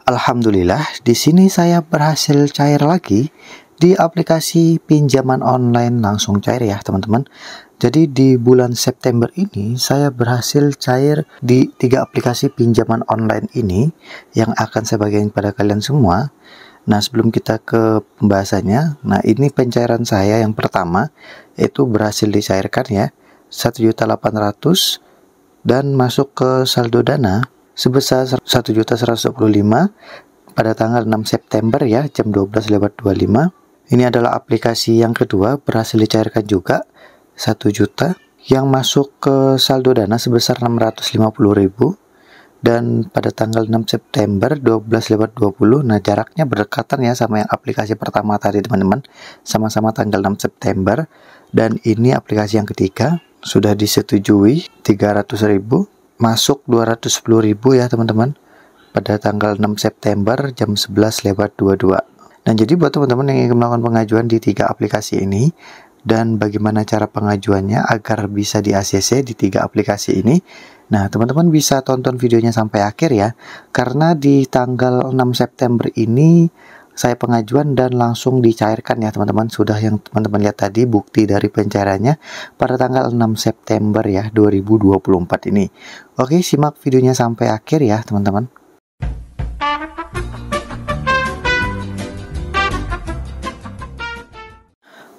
Alhamdulillah, di sini saya berhasil cair lagi di aplikasi pinjaman online langsung cair ya teman-teman. Jadi di bulan September ini saya berhasil cair di 3 aplikasi pinjaman online ini yang akan saya bagikan kepada kalian semua. Nah, sebelum kita ke pembahasannya, nah ini pencairan saya yang pertama itu berhasil dicairkan ya 1.800.000 dan masuk ke saldo dana sebesar 1.125.000 pada tanggal 6 September ya jam 12:25. Ini adalah aplikasi yang kedua, berhasil dicairkan juga 1 juta yang masuk ke saldo dana sebesar 650.000 dan pada tanggal 6 September 12:20. Nah, jaraknya berdekatan ya sama yang aplikasi pertama tadi teman-teman, sama-sama tanggal 6 September. Dan ini aplikasi yang ketiga sudah disetujui 300.000 masuk 210.000 ya teman-teman pada tanggal 6 September jam 11:22. Nah, jadi buat teman-teman yang ingin melakukan pengajuan di 3 aplikasi ini dan bagaimana cara pengajuannya agar bisa di ACC di 3 aplikasi ini, nah teman-teman bisa tonton videonya sampai akhir ya, karena di tanggal 6 September ini saya pengajuan dan langsung dicairkan ya teman-teman. Sudah yang teman-teman lihat tadi bukti dari pencairannya pada tanggal 6 September ya 2024 ini. Oke, simak videonya sampai akhir ya teman-teman.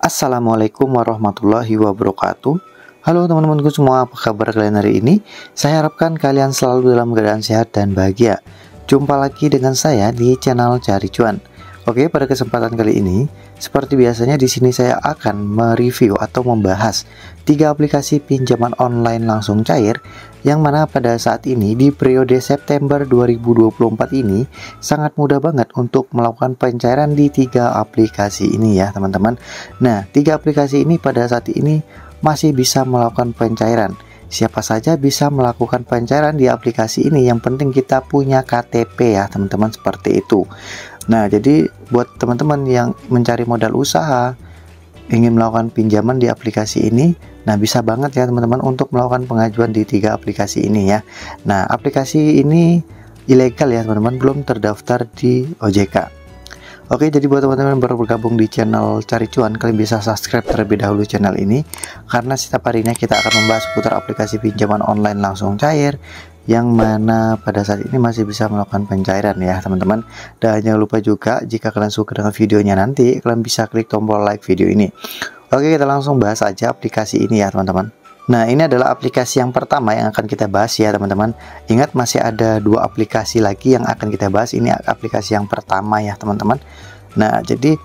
Assalamualaikum warahmatullahi wabarakatuh. Halo teman-temanku semua, apa kabar kalian hari ini? Saya harapkan kalian selalu dalam keadaan sehat dan bahagia. Jumpa lagi dengan saya di channel Cari Cuan. Oke, pada kesempatan kali ini, seperti biasanya di sini saya akan mereview atau membahas 3 aplikasi pinjaman online langsung cair yang mana pada saat ini di periode September 2024 ini sangat mudah banget untuk melakukan pencairan di 3 aplikasi ini ya teman-teman. Nah, 3 aplikasi ini pada saat ini masih bisa melakukan pencairan. Siapa saja bisa melakukan pencairan di aplikasi ini, yang penting kita punya KTP ya teman-teman, seperti itu. Nah, jadi buat teman-teman yang mencari modal usaha, ingin melakukan pinjaman di aplikasi ini, nah bisa banget ya teman-teman untuk melakukan pengajuan di 3 aplikasi ini ya. Nah, aplikasi ini ilegal ya teman-teman, belum terdaftar di OJK. Oke, jadi buat teman-teman baru bergabung di channel Cari Cuan, kalian bisa subscribe terlebih dahulu channel ini, karena setiap harinya kita akan membahas seputar aplikasi pinjaman online langsung cair yang mana pada saat ini masih bisa melakukan pencairan ya teman-teman. Dan jangan lupa juga jika kalian suka dengan videonya nanti, kalian bisa klik tombol like video ini. Oke, kita langsung bahas aja aplikasi ini ya teman-teman. Nah, ini adalah aplikasi yang pertama yang akan kita bahas ya teman-teman. Ingat, masih ada 2 aplikasi lagi yang akan kita bahas. Ini aplikasi yang pertama ya teman-teman. Nah, jadi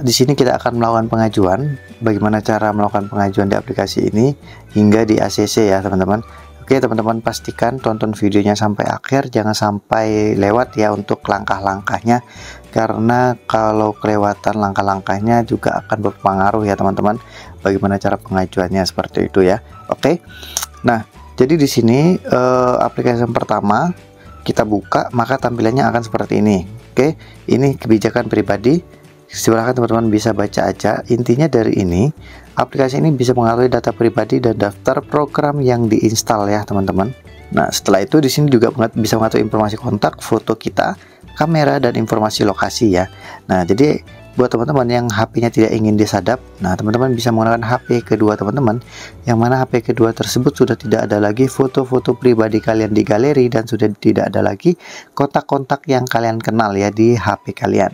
di sini kita akan melakukan pengajuan. Bagaimana cara melakukan pengajuan di aplikasi ini hingga di ACC ya teman-teman. Oke, teman-teman pastikan tonton videonya sampai akhir, jangan sampai lewat ya untuk langkah-langkahnya, karena kalau kelewatan langkah-langkahnya juga akan berpengaruh ya teman-teman bagaimana cara pengajuannya, seperti itu ya. Oke. Nah, jadi di sini aplikasi yang pertama kita buka, maka tampilannya akan seperti ini. Oke, ini kebijakan pribadi. Silahkan teman-teman bisa baca aja. Intinya dari ini, aplikasi ini bisa mengatur data pribadi dan daftar program yang diinstal ya teman-teman. Nah, setelah itu di sini juga bisa mengatur informasi kontak, foto kita, kamera, dan informasi lokasi ya. Nah, jadi buat teman-teman yang HP-nya tidak ingin disadap, nah teman-teman bisa menggunakan HP kedua teman-teman, yang mana HP kedua tersebut sudah tidak ada lagi foto-foto pribadi kalian di galeri dan sudah tidak ada lagi kontak-kontak yang kalian kenal ya di HP kalian.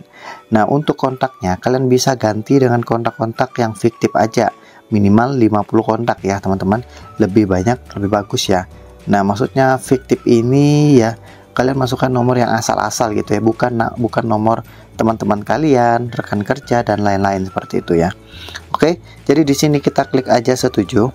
Nah, untuk kontaknya kalian bisa ganti dengan kontak-kontak yang fiktif aja, minimal 50 kontak ya teman-teman, lebih banyak lebih bagus ya. Nah, maksudnya fiktif ini ya, kalian masukkan nomor yang asal-asal gitu ya, bukan nomor teman-teman kalian, rekan kerja, dan lain-lain seperti itu ya. Oke, jadi di sini kita klik aja setuju.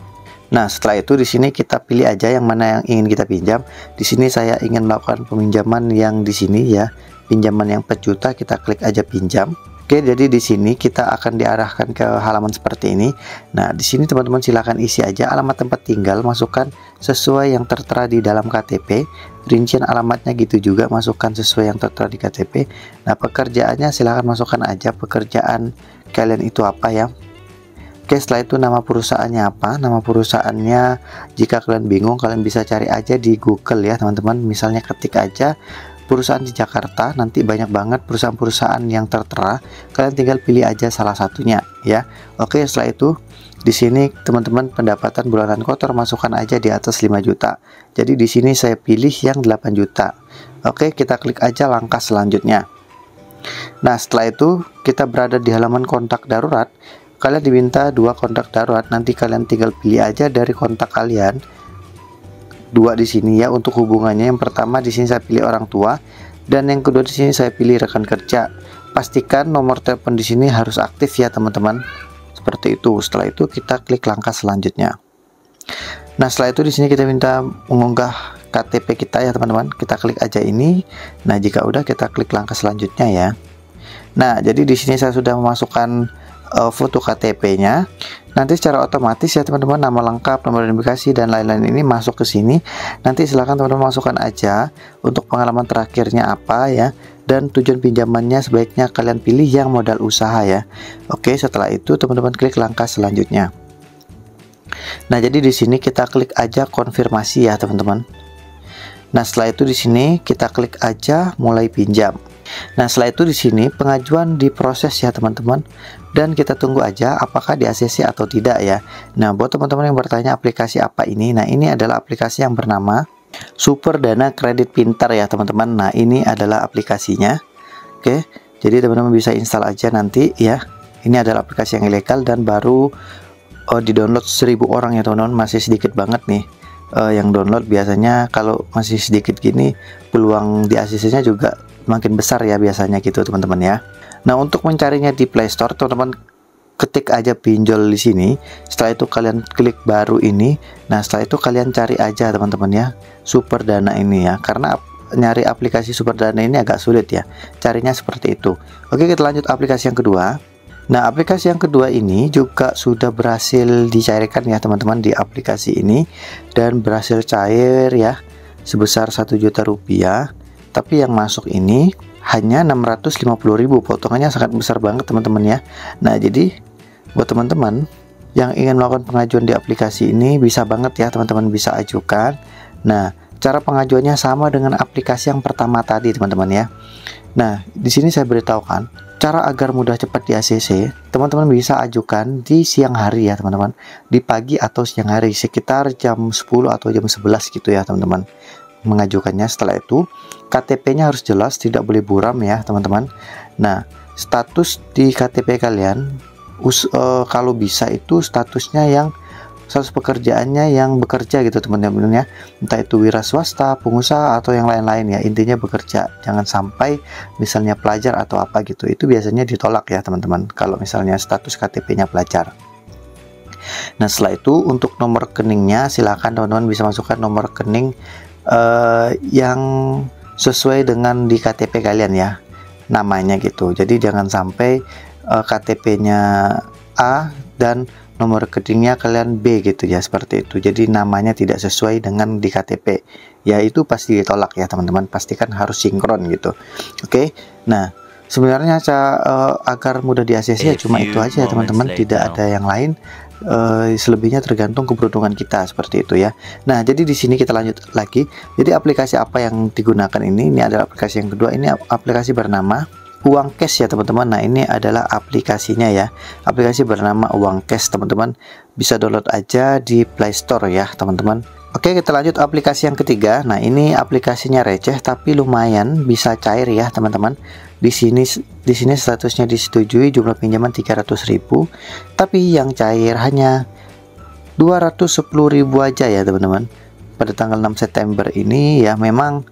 Nah, setelah itu di sini kita pilih aja yang mana yang ingin kita pinjam. Di sini saya ingin melakukan peminjaman yang di sini ya, pinjaman yang 4 juta, kita klik aja pinjam. Oke, jadi di sini kita akan diarahkan ke halaman seperti ini. Nah, di sini teman-teman silahkan isi aja alamat tempat tinggal, masukkan sesuai yang tertera di dalam KTP. Rincian alamatnya gitu juga, masukkan sesuai yang tertera di KTP. Nah, pekerjaannya silahkan masukkan aja pekerjaan kalian itu apa ya. Oke, setelah itu nama perusahaannya apa. Nama perusahaannya jika kalian bingung, kalian bisa cari aja di Google ya teman-teman. Misalnya ketik aja perusahaan di Jakarta, nanti banyak banget perusahaan-perusahaan yang tertera, kalian tinggal pilih aja salah satunya ya. Oke, setelah itu di sini teman-teman pendapatan bulanan kotor masukkan aja di atas 5 juta. Jadi di sini saya pilih yang 8 juta. Oke, kita klik aja langkah selanjutnya. Nah, setelah itu kita berada di halaman kontak darurat. Kalian diminta 2 kontak darurat, nanti kalian tinggal pilih aja dari kontak kalian 2 di sini ya untuk hubungannya. Yang pertama di sini saya pilih orang tua dan yang kedua di sini saya pilih rekan kerja. Pastikan nomor telepon di sini harus aktif ya teman-teman. Seperti itu. Setelah itu kita klik langkah selanjutnya. Nah, setelah itu di sini kita minta mengunggah KTP kita ya teman-teman. Kita klik aja ini. Nah, jika udah kita klik langkah selanjutnya ya. Nah, jadi di sini saya sudah memasukkan foto KTP-nya. Nanti secara otomatis ya teman-teman, nama lengkap, nomor identifikasi dan lain-lain ini masuk ke sini. Nanti silahkan teman-teman masukkan aja untuk pengalaman terakhirnya apa ya, dan tujuan pinjamannya sebaiknya kalian pilih yang modal usaha ya. Oke, setelah itu teman-teman klik langkah selanjutnya. Nah, jadi di sini kita klik aja konfirmasi ya teman-teman. Nah, setelah itu di sini kita klik aja mulai pinjam. Nah, setelah itu di sini pengajuan diproses ya teman-teman, dan kita tunggu aja apakah di ACC atau tidak ya. Nah, buat teman-teman yang bertanya aplikasi apa ini, nah ini adalah aplikasi yang bernama Super Dana Kredit Pintar ya teman-teman. Nah, ini adalah aplikasinya. Oke, jadi teman-teman bisa install aja nanti ya. Ini adalah aplikasi yang ilegal dan baru di-download 1000 orang ya teman-teman, masih sedikit banget nih yang download. Biasanya kalau masih sedikit gini peluang di ACC-nya juga makin besar ya biasanya gitu teman-teman ya. Nah, untuk mencarinya di Play Store teman-teman ketik aja pinjol di sini. Setelah itu kalian klik baru ini. Nah, setelah itu kalian cari aja teman-teman ya Super Dana ini ya, karena nyari aplikasi Super Dana ini agak sulit ya, carinya seperti itu. Oke, kita lanjut aplikasi yang kedua. Nah, aplikasi yang kedua ini juga sudah berhasil dicairkan ya teman-teman di aplikasi ini, dan berhasil cair ya sebesar 1 juta rupiah. Tapi yang masuk ini hanya 650.000, potongannya sangat besar banget teman-teman ya. Nah, jadi buat teman-teman yang ingin melakukan pengajuan di aplikasi ini bisa banget ya teman-teman, bisa ajukan. Nah, cara pengajuannya sama dengan aplikasi yang pertama tadi teman-teman ya. Nah, di sini saya beritahukan cara agar mudah cepat di ACC. Teman-teman bisa ajukan di siang hari ya teman-teman, di pagi atau siang hari sekitar jam 10 atau jam 11 gitu ya teman-teman mengajukannya. Setelah itu KTP-nya harus jelas, tidak boleh buram ya teman-teman. Nah, status di KTP kalian kalau bisa itu statusnya yang status pekerjaannya yang bekerja gitu teman-teman ya, entah itu wira swasta, pengusaha atau yang lain-lain ya, intinya bekerja. Jangan sampai misalnya pelajar atau apa gitu, itu biasanya ditolak ya teman-teman kalau misalnya status KTP-nya pelajar. Nah, setelah itu untuk nomor rekeningnya silakan teman-teman bisa masukkan nomor rekening yang sesuai dengan di KTP kalian ya, namanya gitu. Jadi jangan sampai KTP-nya A dan nomor rekeningnya kalian B gitu ya, seperti itu. Jadi namanya tidak sesuai dengan di KTP ya, itu pasti ditolak ya teman-teman. Pastikan harus sinkron gitu. Oke. Nah, sebenarnya agar mudah di ACC ya cuma itu aja teman-teman, tidak ada yang lain. Selebihnya tergantung keberuntungan kita, seperti itu ya. Nah, jadi di sini kita lanjut lagi. Jadi aplikasi apa yang digunakan ini adalah aplikasi yang kedua. Ini aplikasi bernama Uang Cash ya teman-teman. Nah, ini adalah aplikasinya ya, aplikasi bernama Uang Cash teman-teman. Bisa download aja di Play Store ya teman-teman. Oke, kita lanjut aplikasi yang ketiga. Nah, ini aplikasinya receh tapi lumayan bisa cair ya teman-teman. Di sini statusnya disetujui, jumlah pinjaman 300.000, tapi yang cair hanya 210.000 aja ya teman-teman. Pada tanggal 6 September ini ya, memang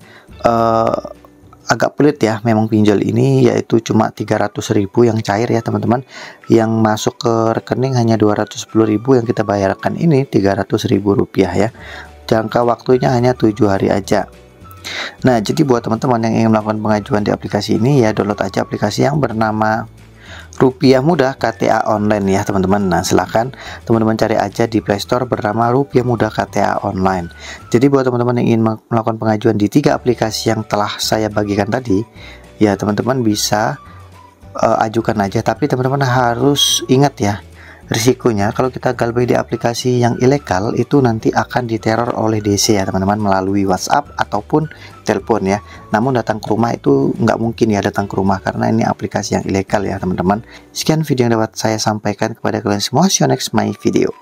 agak pelit ya memang pinjol ini, yaitu cuma 300.000 yang cair ya teman-teman. Yang masuk ke rekening hanya 210.000, yang kita bayarkan ini 300.000 rupiah ya. Jangka waktunya hanya 7 hari aja. Nah, jadi buat teman-teman yang ingin melakukan pengajuan di aplikasi ini ya, download aja aplikasi yang bernama Rupiah Mudah KTA Online ya teman-teman. Nah, silahkan teman-teman cari aja di Play Store bernama Rupiah Mudah KTA Online. Jadi buat teman-teman yang ingin melakukan pengajuan di 3 aplikasi yang telah saya bagikan tadi ya, teman-teman bisa ajukan aja. Tapi teman-teman harus ingat ya, risikonya kalau kita galbay di aplikasi yang ilegal itu nanti akan diteror oleh DC ya teman-teman, melalui WhatsApp ataupun telepon ya. Namun datang ke rumah itu nggak mungkin ya, datang ke rumah karena ini aplikasi yang ilegal ya teman-teman. Sekian video yang dapat saya sampaikan kepada kalian semua. See you next my video.